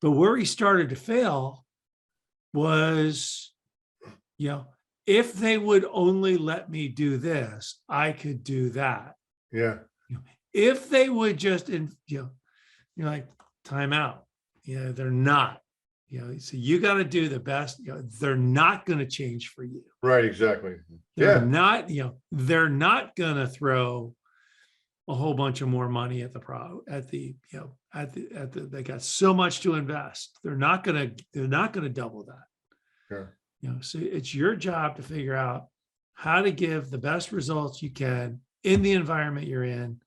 But where he started to fail was, if they would only let me do this, I could do that. Yeah. If they would just, you're like, time out. They're not. So you got to do the best. They're not going to change for you. Right. Exactly. They're not. They're not going to throw a whole bunch of more money at the they got so much to invest. They're not going to double that. Sure. So it's your job to figure out how to give the best results you can in the environment you're in,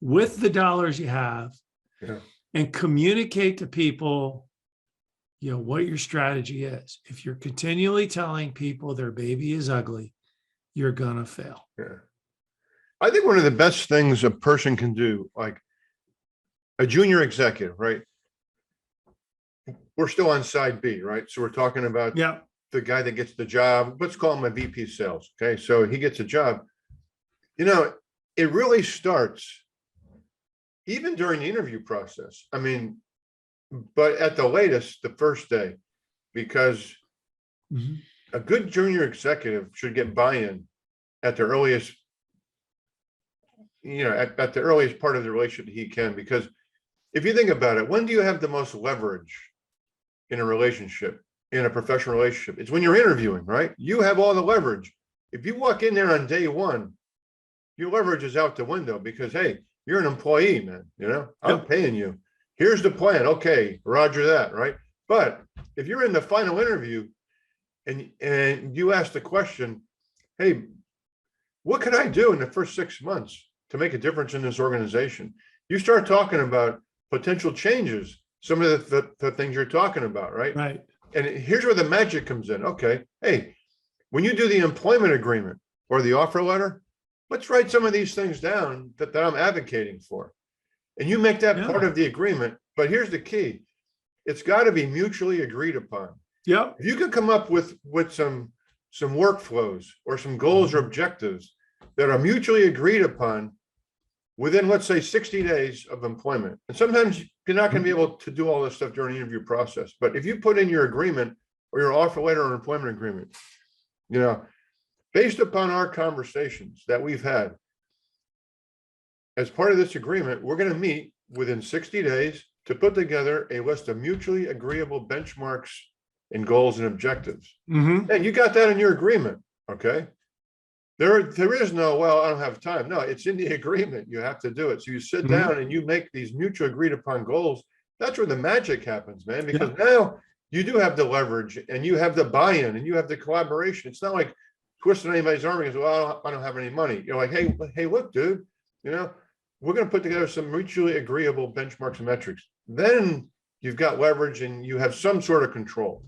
with the dollars you have, and communicate to people, what your strategy is. If you're continually telling people their baby is ugly, you're gonna fail. Yeah. I think one of the best things a person can do, like a junior executive, right? We're still on side B, right? So we're talking about the guy that gets the job. Let's call him a VP sales. Okay. So he gets a job. It really starts even during the interview process. I mean, but at the latest, the first day, because a good junior executive should get buy-in at the earliest, at the earliest part of the relationship he can. Because if you think about it, when do you have the most leverage in a relationship, in a professional relationship? It's when you're interviewing, right? You have all the leverage. If you walk in there on day one, your leverage is out the window because, hey, you're an employee, man. I'm paying you. Here's the plan. Okay, roger that, right? But if you're in the final interview and you ask the question, hey, what could I do in the first 6 months to make a difference in this organization? You start talking about potential changes, some of the things you're talking about, right? Right. And here's where the magic comes in. Okay, hey, when you do the employment agreement or the offer letter, let's write some of these things down that I'm advocating for. And you make that part of the agreement. But here's the key. It's got to be mutually agreed upon. Yep. If you can come up with some workflows or some goals or objectives that are mutually agreed upon within, let's say, 60 days of employment. And sometimes you're not going to be able to do all this stuff during the interview process. But if you put in your agreement or your offer letter or employment agreement, based upon our conversations that we've had, as part of this agreement, we're going to meet within 60 days to put together a list of mutually agreeable benchmarks and goals and objectives. And you got that in your agreement. Okay. There is no, well, I don't have time. No, it's in the agreement. You have to do it. So you sit down and you make these mutually agreed upon goals. That's where the magic happens, man, because now you do have the leverage and you have the buy-in and you have the collaboration. It's not like twisting anybody's arm and goes, well, I don't have any money. You're like, hey, look, dude, we're going to put together some mutually agreeable benchmarks and metrics. Then you've got leverage and you have some sort of control.